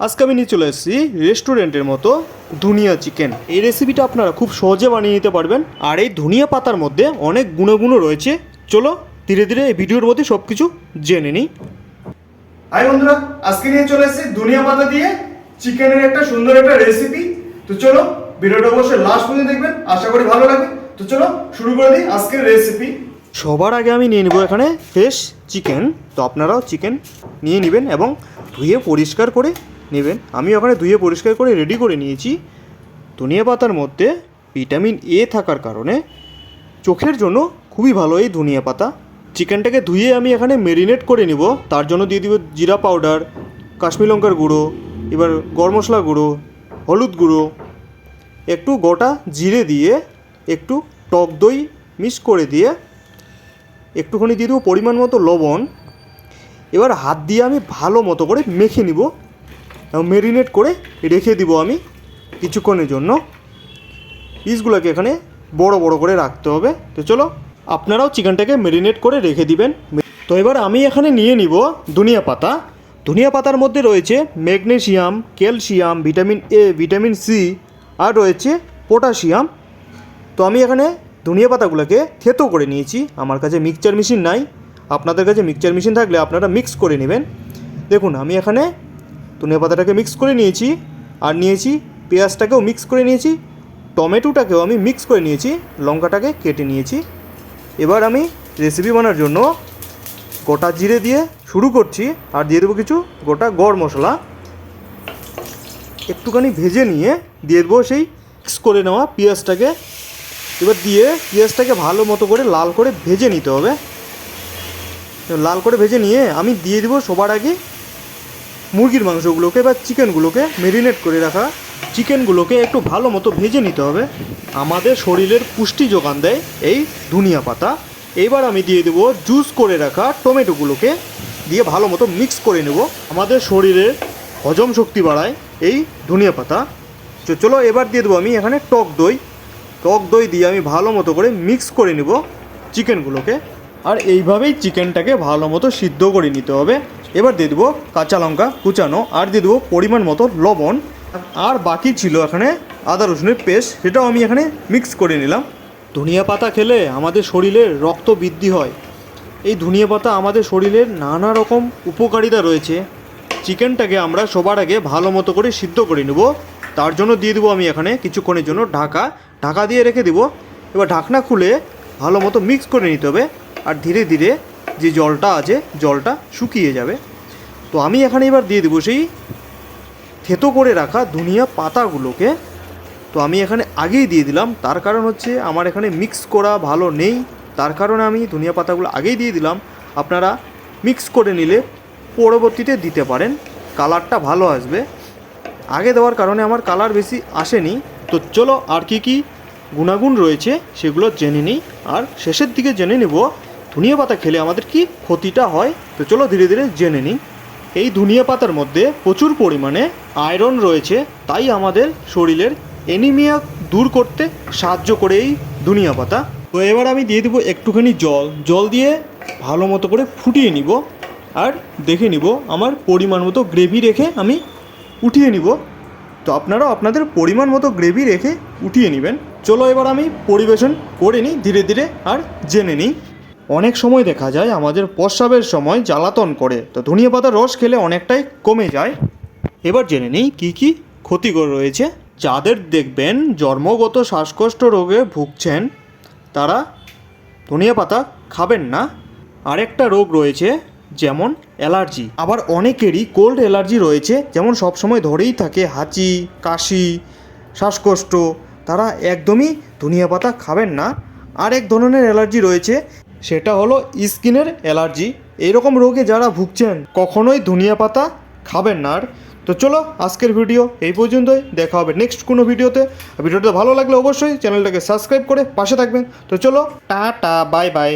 আজকে আমি নিয়ে চলে এসেছি রেস্টুরেন্টের মতো ধনিয়া চিকেন। এই রেসিপিটা আপনারা খুব সহজে বানিয়ে নিতে পারবেন। আর এই ধনিয়া পাতার মধ্যে অনেক গুণগুণও রয়েছে। চলো ধীরে ধীরে এই ভিডিওর মধ্যে সব কিছু জেনে নিই। হাই বন্ধুরা, আজকে নিয়ে চলে এসেছি ধনিয়া পাতা দিয়ে চিকেনের একটা সুন্দর একটা রেসিপি। তো চলো ভিডিওটা অবশ্যই লাস্ট পর্যন্ত দেখবেন, আশা করি ভালো লাগবে। তো চলো শুরু করে দিই আজকের রেসিপি। সবার আগে আমি নিয়ে নেব এখানে ফ্রেশ চিকেন। তো আপনারাও চিকেন নিয়ে নেবেন এবং ধুয়ে পরিষ্কার করে নেবেন। আমি ওখানে ধুয়ে পরিষ্কার করে রেডি করে নিয়েছি। ধনিয়া পাতার মধ্যে ভিটামিন এ থাকার কারণে চোখের জন্য খুবই ভালো এই ধনিয়া পাতা। চিকেনটাকে ধুয়ে আমি এখানে ম্যারিনেট করে নিব। তার জন্য দিয়ে দিব জিরা পাউডার, কাশ্মীর লঙ্কার গুঁড়ো, এবার গরম মশলা গুঁড়ো, হলুদ গুঁড়ো, একটু গোটা জিরে দিয়ে একটু টক দই মিক্স করে দিয়ে একটুখানি দিয়ে দেবো পরিমাণ মতো লবণ। এবার হাত দিয়ে আমি ভালো মতো করে মেখে নিব এবং ম্যারিনেট করে রেখে দিব আমি কিছুক্ষণের জন্য। পিসগুলোকে এখানে বড় বড় করে রাখতে হবে। তো চলো আপনারাও চিকেনটাকে ম্যারিনেট করে রেখে দিবেন। তো এবার আমি এখানে নিয়ে নিব ধনিয়া পাতা। ধনিয়া পাতার মধ্যে রয়েছে magnesium, calcium, vitamin A, vitamin C আর রয়েছে পটাশিয়াম। তো আমি এখানে ধনিয়া পাতাগুলোকে থেতো করে নিয়েছি। আমার কাছে মিক্সচার মেশিন নাই, আপনাদের কাছে মিক্সচার মেশিন থাকলে আপনারা মিক্স করে নেবেন। দেখুন আমি এখানে ধনিয়া পাতাটাকে মিক্স করে নিয়েছি, আর নিয়েছি পেঁয়াজটাকেও মিক্স করে নিয়েছি, টমেটোটাকেও আমি মিক্স করে নিয়েছি, লঙ্কাটাকে কেটে নিয়েছি। এবার আমি রেসিপি বানানোর জন্য গোটা জিরে দিয়ে শুরু করছি আর দিয়ে দেবো কিছু গোটা গরম মশলা। একটুখানি ভেজে নিয়ে দিয়ে দেবো সেই মিক্স করে নেওয়া পেঁয়াজটাকে। এবার দিয়ে পেঁয়াজটাকে ভালো মতো করে লাল করে ভেজে নিতে হবে। লাল করে ভেজে নিয়ে আমি দিয়ে দেবো সবার আগে মুরগির মাংসগুলোকে বা চিকেনগুলোকে, ম্যারিনেট করে রাখা চিকেনগুলোকে একটু ভালো মতো ভেজে নিতে হবে। আমাদের শরীরের পুষ্টি যোগান দেয় এই ধনিয়া পাতা। এইবার আমি দিয়ে দেবো জুস করে রাখা টমেটোগুলোকে, দিয়ে ভালো মতো মিক্স করে নেব। আমাদের শরীরের হজম শক্তি বাড়ায় এই ধনিয়া পাতা। তো চলো এবার দিয়ে দেবো আমি এখানে টক দই। টক দই দিয়ে আমি ভালো মতো করে মিক্স করে নেব চিকেনগুলোকে। আর এইভাবেই চিকেনটাকে ভালো মতো সিদ্ধ করে নিতে হবে। এবার দিয়ে দেবো কাঁচা লঙ্কা কুচানো, আর দিয়ে দেবো পরিমাণ মতো লবণ। আর বাকি ছিল এখানে আদা রসুনের পেস্ট, সেটাও আমি এখানে মিক্স করে নিলাম। ধনিয়া পাতা খেলে আমাদের শরীরের রক্ত বৃদ্ধি হয়। এই ধনিয়া পাতা আমাদের শরীরের নানা রকম উপকারিতা রয়েছে। চিকেনটাকে আমরা সবার আগে ভালো মতো করে সিদ্ধ করে নেব। তার জন্য দিয়ে দেবো আমি এখানে কিছুক্ষণের জন্য ঢাকা দিয়ে রেখে দেবো। এবার ঢাকনা খুলে ভালো মতো মিক্স করে নিতে হবে। আর ধীরে ধীরে যে জলটা আছে জলটা শুকিয়ে যাবে। তো আমি এখানে এবার দিয়ে দেবো সেই থেতো করে রাখা ধনিয়া পাতাগুলোকে। তো আমি এখানে আগেই দিয়ে দিলাম, তার কারণ হচ্ছে আমার এখানে মিক্স করা ভালো নেই, তার কারণে আমি ধনিয়া পাতাগুলো আগেই দিয়ে দিলাম। আপনারা মিক্স করে নিলে পরবর্তীতে দিতে পারেন, কালারটা ভালো আসবে। আগে দেওয়ার কারণে আমার কালার বেশি আসেনি। তো চলো আর কি গুণাগুণ রয়েছে সেগুলো জেনে নিই, আর শেষের দিকে জেনে নেব ধনিয়া পাতা খেলে আমাদের কি ক্ষতিটা হয়। তো চলো ধীরে ধীরে জেনে নিই। এই ধনিয়া পাতার মধ্যে প্রচুর পরিমাণে আয়রন রয়েছে, তাই আমাদের শরীরের অ্যানিমিয়া দূর করতে সাহায্য করে এই ধনিয়া পাতা। তো এবার আমি দিয়ে দেবো একটুখানি জল দিয়ে ভালো মতো করে ফুটিয়ে নিব। আর দেখে নিব আমার পরিমাণ মতো গ্রেভি রেখে আমি উঠিয়ে নিব। তো আপনারাও আপনাদের পরিমাণ মতো গ্রেভি রেখে উঠিয়ে নেবেন। চলো এবার আমি পরিবেশন করে নিই ধীরে ধীরে আর জেনে নিই। অনেক সময় দেখা যায় আমাদের প্রস্রাবের সময় জ্বালাতন করে, তো ধনিয়া পাতার রস খেলে অনেকটাই কমে যায়। এবার জেনে নিই কী ক্ষতিকর রয়েছে। যাদের দেখবেন জন্মগত শ্বাসকষ্ট রোগে ভুগছেন তারা ধনিয়া পাতা খাবেন না। আরেকটা রোগ রয়েছে যেমন অ্যালার্জি, আবার অনেকেরই কোল্ড অ্যালার্জি রয়েছে, যেমন সবসময় ধরেই থাকে হাঁচি, কাশি, শ্বাসকষ্ট, তারা একদমই ধনিয়া পাতা খাবেন না। আর এক ধরনের অ্যালার্জি রয়েছে, সেটা হলো স্কিনের অ্যালার্জি। এইরকম রোগে যারা ভুগছেন কখনোই ধনিয়া পাতা খাবেন না। আর তো চলো আজকের ভিডিও এই পর্যন্তই, দেখা হবে নেক্সট কোনো ভিডিওতে। ভিডিওটা ভালো লাগলে অবশ্যই চ্যানেলটাকে সাবস্ক্রাইব করে পাশে থাকবেন। তো চলো টাটা, বাই বাই।